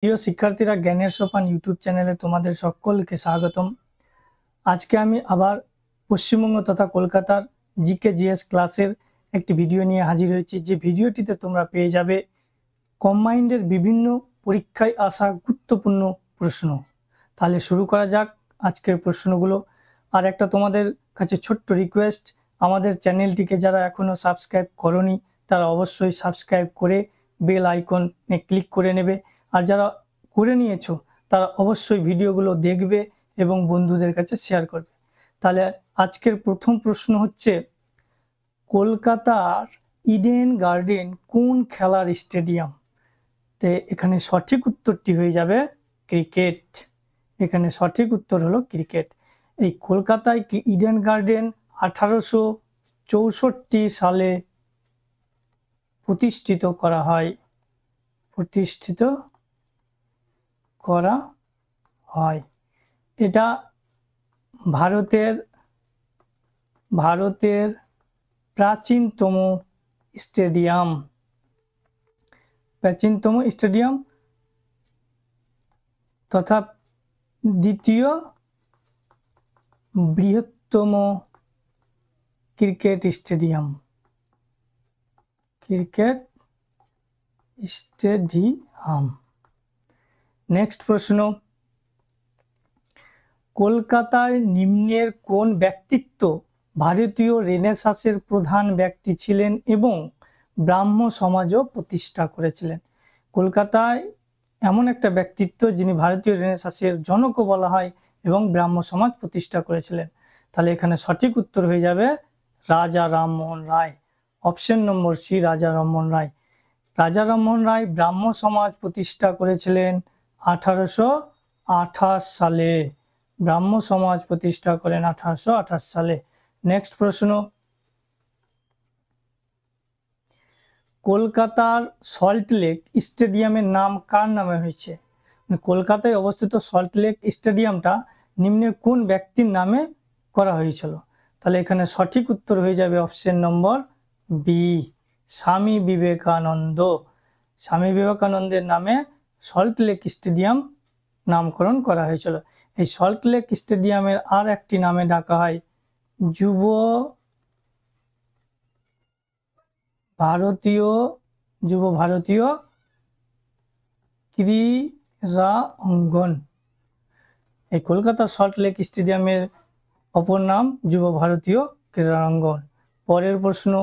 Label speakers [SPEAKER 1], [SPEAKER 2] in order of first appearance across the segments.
[SPEAKER 1] প্রিয় শিক্ষার্থীরা, জ্ঞানের সোপান ইউটিউব চ্যানেলে তোমাদের সকলকে স্বাগতম। আজকে আমি আবার পশ্চিমবঙ্গ তথা কলকাতার জিকে জিএস ক্লাসের একটি ভিডিও নিয়ে হাজির হয়েছি। যে ভিডিওটিতে তোমরা পেয়ে যাবে কম্বাইন্ডের বিভিন্ন পরীক্ষায় আসা গুরুত্বপূর্ণ প্রশ্ন। তাহলে শুরু করা যাক আজকের প্রশ্নগুলো। আর একটা তোমাদের কাছে ছোট্ট রিকোয়েস্ট, আমাদের চ্যানেলটিকে যারা এখনও সাবস্ক্রাইব করনি তারা অবশ্যই সাবস্ক্রাইব করে বেল আইকনে ক্লিক করে নেবে। আর যারা করে নিয়েছো তারা অবশ্যই ভিডিওগুলো দেখবে এবং বন্ধুদের কাছে শেয়ার করবে। তাহলে আজকের প্রথম প্রশ্ন হচ্ছে, কলকাতার ইডেন গার্ডেন কোন খেলার স্টেডিয়াম? তো এখানে সঠিক উত্তরটি হয়ে যাবে ক্রিকেট। এখানে সঠিক উত্তর হলো ক্রিকেট। এই কলকাতায় ইডেন গার্ডেন 1864 সালে প্রতিষ্ঠিত করা হয়। এটা ভারতের প্রাচীনতম স্টেডিয়াম তথা দ্বিতীয় বৃহত্তম ক্রিকেট স্টেডিয়াম। নেক্সট প্রশ্ন, কলকাতার নিম্নের কোন ব্যক্তিত্ব ভারতীয় রেনেসাঁসের প্রধান ব্যক্তি ছিলেন এবং ব্রাহ্ম সমাজও প্রতিষ্ঠা করেছিলেন? কলকাতায় এমন একটা ব্যক্তিত্ব যিনি ভারতীয় রেনেসাঁসের জনকও বলা হয় এবং ব্রাহ্ম সমাজ প্রতিষ্ঠা করেছিলেন। তাহলে এখানে সঠিক উত্তর হয়ে যাবে রাজা Rammohan Roy. Option number C, রাজা রামমোহন রায়। রাজা রামমোহন রায় ব্রাহ্ম সমাজ প্রতিষ্ঠা করেছিলেন 1828 সালে। ব্রাহ্ম সমাজ প্রতিষ্ঠা করেন 1828 সালে। নেক্সট প্রশ্ন, কলকাতার সল্টলেক স্টেডিয়ামের নাম কার নামে হয়েছে? কলকাতায় অবস্থিত সল্টলেক স্টেডিয়ামটা নিম্নের কোন ব্যক্তির নামে করা হয়েছিল? তাহলে এখানে সঠিক উত্তর হয়ে যাবে option number B, Swami Vivekananda. স্বামী বিবেকানন্দের নামে সল্টলেক স্টেডিয়াম নামকরণ করা হয়েছিল। এই সল্টলেক স্টেডিয়ামের আর একটি নামে ডাকা হয় যুব ভারতীয় ক্রীড়া অঙ্গন। এই কলকাতার সল্টলেক স্টেডিয়ামের অপর নাম যুব ভারতীয় ক্রীড়া অঙ্গন। পরের প্রশ্ন,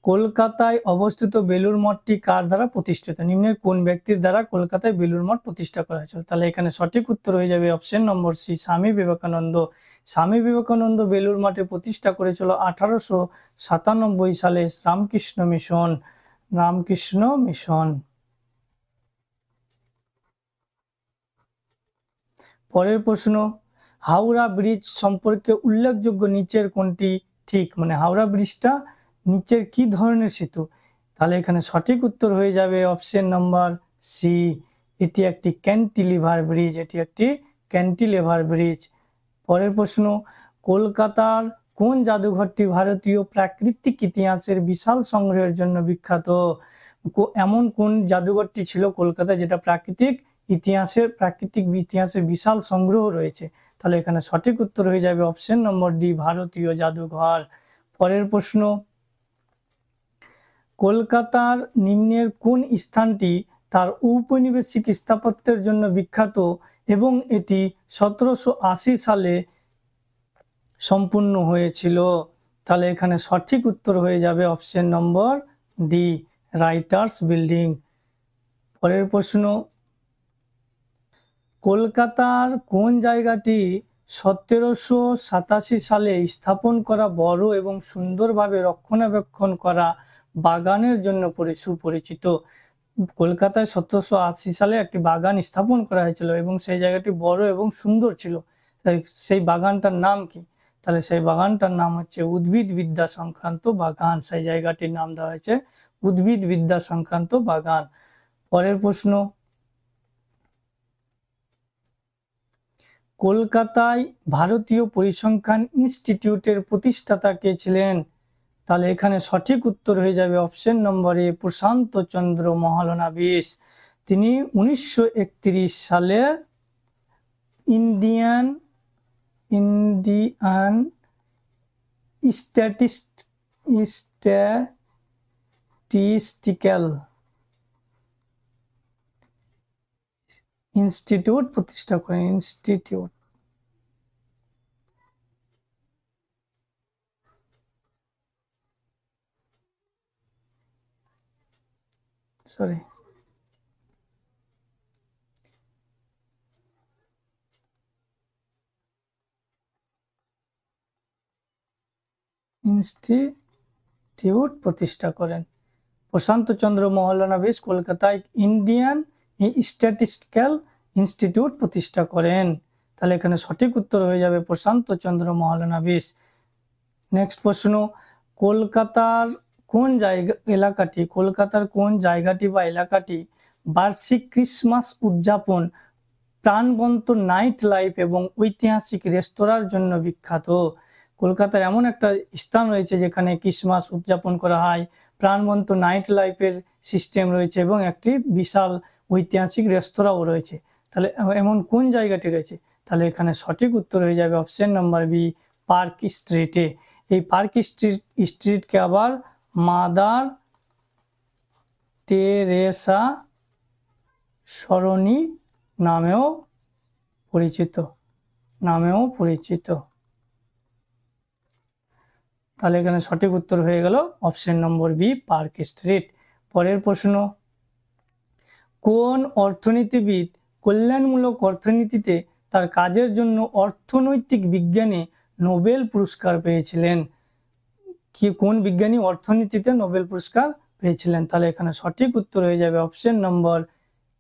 [SPEAKER 1] কলকাতায় অবস্থিত বেলুড় মঠটি কার দ্বারা প্রতিষ্ঠিত? নিম্নের কোন ব্যক্তির দ্বারা কলকাতায় বেলুড় মঠ প্রতিষ্ঠা করা হয়েছিল? তাহলে এখানে সঠিক উত্তর হয়ে যাবে option number C, Swami Vivekananda. Swami Vivekananda Belur মঠে প্রতিষ্ঠা করেছিল 1897 সালে রামকৃষ্ণ মিশন। পরের প্রশ্ন, হাওড়া ব্রিজ সম্পর্কে উল্লেখযোগ্য নিচের কোনটি ঠিক? মানে হাওড়া ব্রিজটা নিচের কি ধরনের সেতু? তাহলে এখানে সঠিক উত্তর হয়ে যাবে অপশন নাম্বার সি, এটি একটি ক্যান্টিলিভার ব্রিজ। পরের প্রশ্ন, কলকাতার কোন জাদুঘরটি ভারতীয় প্রাকৃতিক ইতিহাসের বিশাল সংগ্রহের জন্য বিখ্যাত? এমন কোন জাদুঘরটি ছিল কলকাতায় যেটা প্রাকৃতিক ইতিহাসের বিশাল সংগ্রহ রয়েছে? তাহলে এখানে সঠিক উত্তর হয়ে যাবে অপশন নম্বর ডি, ভারতীয় জাদুঘর। পরের প্রশ্ন, কলকাতার নিম্নের কোন স্থানটি তার ঔপনিবেশিক স্থাপত্যের জন্য বিখ্যাত এবং এটি 1780 সালে সম্পূর্ণ হয়েছিল? তাহলে এখানে সঠিক উত্তর হয়ে যাবে option number D, writers building. পরের প্রশ্ন, কলকাতার কোন জায়গাটি 1787 সালে স্থাপন করা বড় এবং সুন্দরভাবে রক্ষণাবেক্ষণ করা বাগানের জন্য সুপরিচিত? কলকাতায় 1780 সালে একটি বাগান স্থাপন করা হয়েছিল এবং সেই জায়গাটি বড় এবং সুন্দর ছিল। সেই বাগানটার নাম কি? তাহলে সেই বাগানটার নাম হচ্ছে উদ্ভিদ বিদ্যা সংক্রান্ত বাগান। সেই জায়গাটির নাম দেওয়া হয়েছে উদ্ভিদ বিদ্যা সংক্রান্ত বাগান। পরের প্রশ্ন, কলকাতায় ভারতীয় পরিসংখ্যান ইনস্টিটিউটের প্রতিষ্ঠাতা কে ছিলেন? তাহলে এখানে সঠিক উত্তর হয়ে যাবে অপশন নম্বর এ, প্রশান্ত চন্দ্র মহলানবিশ। তিনি 1931 সালে ইন্ডিয়ান স্ট্যাটিস্টিক্যাল ইনস্টিটিউট প্রতিষ্ঠা করেন। ইনস্টিটিউট প্রতিষ্ঠা করেন। প্রশান্ত চন্দ্র মহলানবিশ কলকাতায় ইন্ডিয়ান স্ট্যাটিস্টিক্যাল ইনস্টিটিউট প্রতিষ্ঠা করেন। তাহলে এখানে সঠিক উত্তর হয়ে যাবে প্রশান্ত চন্দ্র মহলানবিশ। নেক্সট প্রশ্ন, কলকাতার কোন জায়গাটি বা এলাকাটি বার্ষিক ক্রিসমাস উদযাপন, প্রাণবন্ত নাইট লাইফ এবং ঐতিহাসিক রেস্তোরাঁর জন্য বিখ্যাত? কলকাতার এমন একটা স্থান রয়েছে যেখানে ক্রিসমাস উদযাপন করা হয়, প্রাণবন্ত নাইট লাইফের সিস্টেম রয়েছে এবং একটি বিশাল ঐতিহাসিক রেস্তোরাঁও রয়েছে। তাহলে এমন কোন জায়গাটি রয়েছে? তাহলে এখানে সঠিক উত্তর হয়ে যাবে অপশন নাম্বার বি, পার্ক স্ট্রিটে। এই পার্ক স্ট্রিটকে আবার মাদার টেরেসা সরণি নামেও পরিচিত। তাহলে এখানে সঠিক উত্তর হয়ে গেল option number B, park street. পরের প্রশ্ন, কোন অর্থনীতিবিদ কল্যাণমূলক অর্থনীতিতে তার কাজের জন্য অর্থনৈতিক বিজ্ঞানে নোবেল পুরস্কার পেয়েছিলেন? কোন বিজ্ঞানী অর্থনীতিতে নোবেল পুরস্কার পেয়েছিলেন? তাহলে এখানে সঠিক উত্তর হয়ে যাবে অপশন নম্বর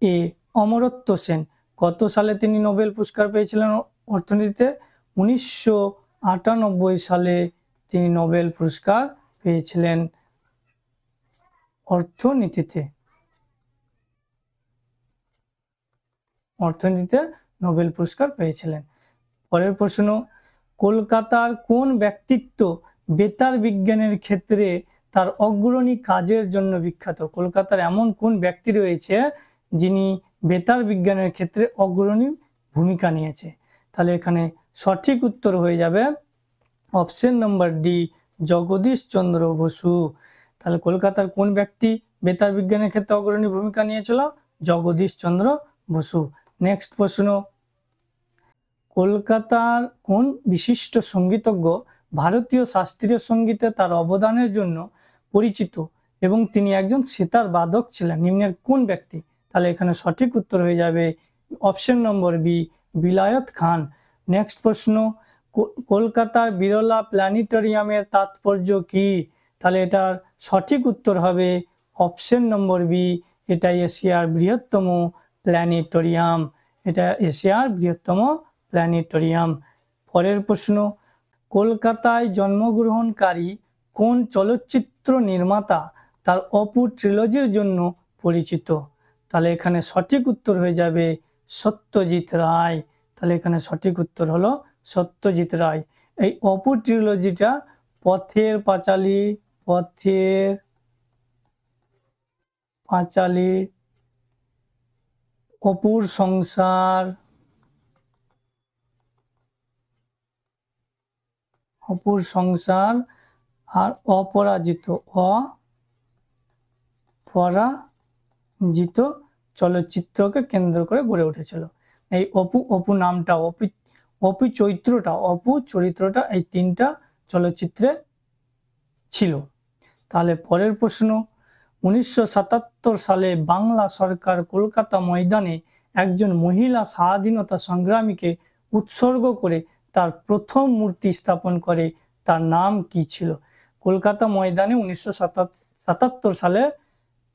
[SPEAKER 1] এ, অমর্ত্য সেন। কত সালে তিনি নোবেল পুরস্কার পেয়েছিলেন অর্থনীতিতে? 1998 সালে তিনি নোবেল পুরস্কার পেয়েছিলেন অর্থনীতিতে নোবেল পুরস্কার পেয়েছিলেন। পরের প্রশ্ন, কলকাতার কোন ব্যক্তিত্ব বেতার বিজ্ঞানের ক্ষেত্রে তার অগ্রণী কাজের জন্য বিখ্যাত? কলকাতার এমন কোন ব্যক্তি রয়েছে যিনি বেতার বিজ্ঞানের ক্ষেত্রে অগ্রণী ভূমিকা নিয়েছে? তাহলে এখানে সঠিক উত্তর হয়ে যাবে option number D, Jagadish Chandra Basu. তাহলে কলকাতার কোন ব্যক্তি বেতার বিজ্ঞানের ক্ষেত্রে অগ্রণী ভূমিকা নিয়েছিল? জগদীশ চন্দ্র বসু। নেক্সট প্রশ্ন, কলকাতার কোন বিশিষ্ট সঙ্গীতজ্ঞ ভারতীয় শাস্ত্রীয় সঙ্গীতে তার অবদানের জন্য পরিচিত এবং তিনি একজন সেতার বাদক ছিলেন? নিম্নের কোন ব্যক্তি? তাহলে এখানে সঠিক উত্তর হয়ে যাবে অপশন নম্বর বি, বিলায়ত খান। নেক্সট প্রশ্ন, কলকাতার বিরলা প্ল্যানেটোরিয়ামের তাৎপর্য কি? তাহলে এটার সঠিক উত্তর হবে অপশন নম্বর বি, এটা এশিয়ার বৃহত্তম প্ল্যানেটোরিয়াম। পরের প্রশ্ন, কলকাতায় জন্মগ্রহণকারী কোন চলচ্চিত্র নির্মাতা তার অপু ট্রিলজির জন্য পরিচিত? তাহলে এখানে সঠিক উত্তর হয়ে যাবে সত্যজিৎ রায়। তাহলে এখানে সঠিক উত্তর হলো সত্যজিৎ রায়। এই অপু ট্রিলজিটা পথের পাঁচালী, অপুর সংসার, আর অপরাজিত চলচ্চিত্রকে কেন্দ্র করে গড়ে উঠেছিল। এই অপু নামটা, অপু চরিত্রটা এই তিনটা চলচ্চিত্রে ছিল। তাহলে পরের প্রশ্ন, 1977 সালে বাংলা সরকার কলকাতা ময়দানে একজন মহিলা স্বাধীনতা সংগ্রামীকে উৎসর্গ করে তার প্রথম মূর্তি স্থাপন করে, তার নাম কি ছিল? কলকাতা ময়দানে 1977 সালে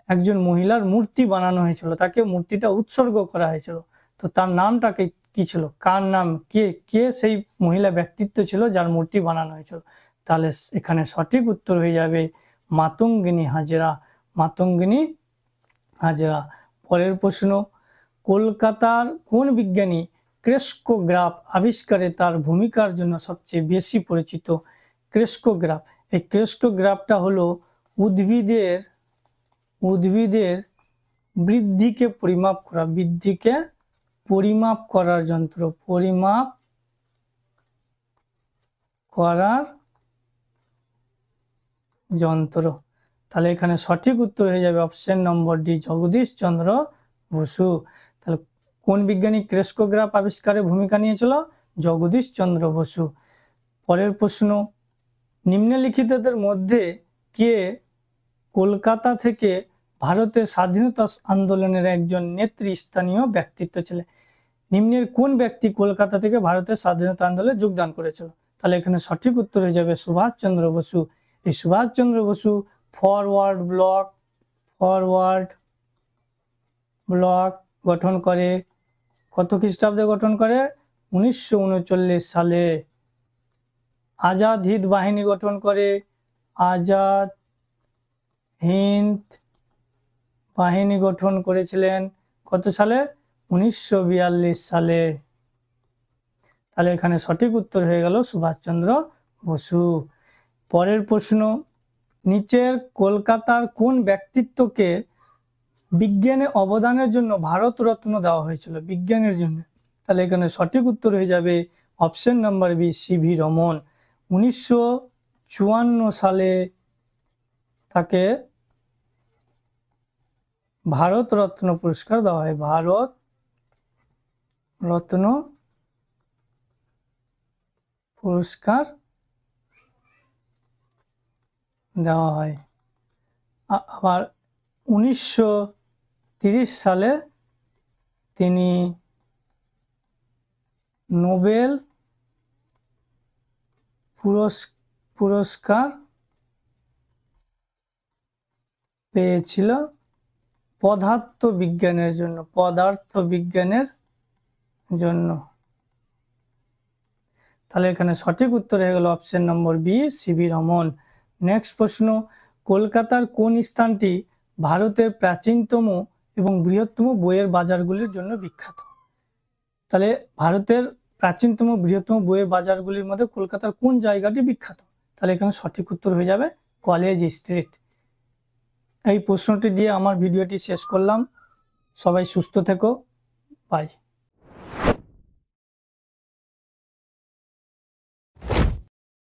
[SPEAKER 1] একজন মহিলার মূর্তি বানানো হয়েছিল, তাকে মূর্তিটা উৎসর্গ করা হয়েছিল। তো তার নামটা কি ছিল? কার নাম, কে সেই মহিলা ব্যক্তিত্ব ছিল যার মূর্তি বানানো হয়েছিল? তাহলে এখানে সঠিক উত্তর হয়ে যাবে মাতঙ্গিনী হাজরা। পরের প্রশ্ন, কলকাতার কোন বিজ্ঞানী ক্রেস্কোগ্রাফ আবিষ্কারে তার ভূমিকার জন্য সবচেয়ে বেশি পরিচিত? ক্রেস্কোগ্রাফ, এই ক্রেস্কোগ্রাফটা হলো উদ্ভিদের বৃদ্ধিকে পরিমাপ করা, বৃদ্ধিকে পরিমাপ করার যন্ত্র, পরিমাপ করার যন্ত্র। তাহলে এখানে সঠিক উত্তর হয়ে যাবে option number D, Jagadish Chandra Basu. তাহলে কোন বিজ্ঞানী ক্রেস্কোগ্রাফ আবিষ্কারে ভূমিকা নিয়েছিল? জগদীশ চন্দ্র বসু। পরের প্রশ্ন, নিম্নলিখিতদের মধ্যে কে কলকাতা থেকে ভারতের স্বাধীনতা আন্দোলনের একজন নেতৃস্থানীয় ব্যক্তিত্ব ছিলেন? নিম্নের কোন ব্যক্তি কলকাতা থেকে ভারতের স্বাধীনতা আন্দোলনে যোগদান করেছিল? তাহলে এখানে সঠিক উত্তর হয়ে যাবে সুভাষচন্দ্র বসু। এই সুভাষচন্দ্র বসু ফরওয়ার্ড ব্লক গঠন করে কত খ্রিস্টাব্দে গঠন করে? 1939 সালে। আজাদ হিন্দ বাহিনী গঠন করে, আজাদ হিন্দ বাহিনী গঠন করেছিলেন কত সালে? 1942 সালে। তাহলে এখানে সঠিক উত্তর হয়ে গেল সুভাষচন্দ্র বসু। পরের প্রশ্ন, নিচের কলকাতার কোন ব্যক্তিত্বকে বিজ্ঞানে অবদানের জন্য ভারত রত্ন দেওয়া হয়েছিল? বিজ্ঞানের জন্য। তাহলে এখানে সঠিক উত্তর হয়ে যাবে option number B, CV Raman. 1954 সালে তাকে ভারত রত্ন পুরস্কার দেওয়া হয়, ভারত রত্ন পুরস্কার দেওয়া হয়। আবার 1930 সালে তিনি নোবেল পুরস্কার পেয়েছিল পদার্থ বিজ্ঞানের জন্য। তাহলে এখানে সঠিক উত্তর হয়ে গেল option number B, CV Raman. Next প্রশ্ন, কলকাতার কোন স্থানটি ভারতের প্রাচীনতম এবং বৃহত্তম বইয়ের বাজারগুলির জন্য বিখ্যাত? তাহলে ভারতের প্রাচীনতম বৃহত্তম বইয়ের বাজারগুলির মধ্যে কলকাতার কোন জায়গাটি বিখ্যাত? তাহলে এখানে সঠিক উত্তর হয়ে যাবে কলেজ স্ট্রিট। এই প্রশ্নটি দিয়ে আমার ভিডিওটি শেষ করলাম। সবাই সুস্থ থেকো, বাই।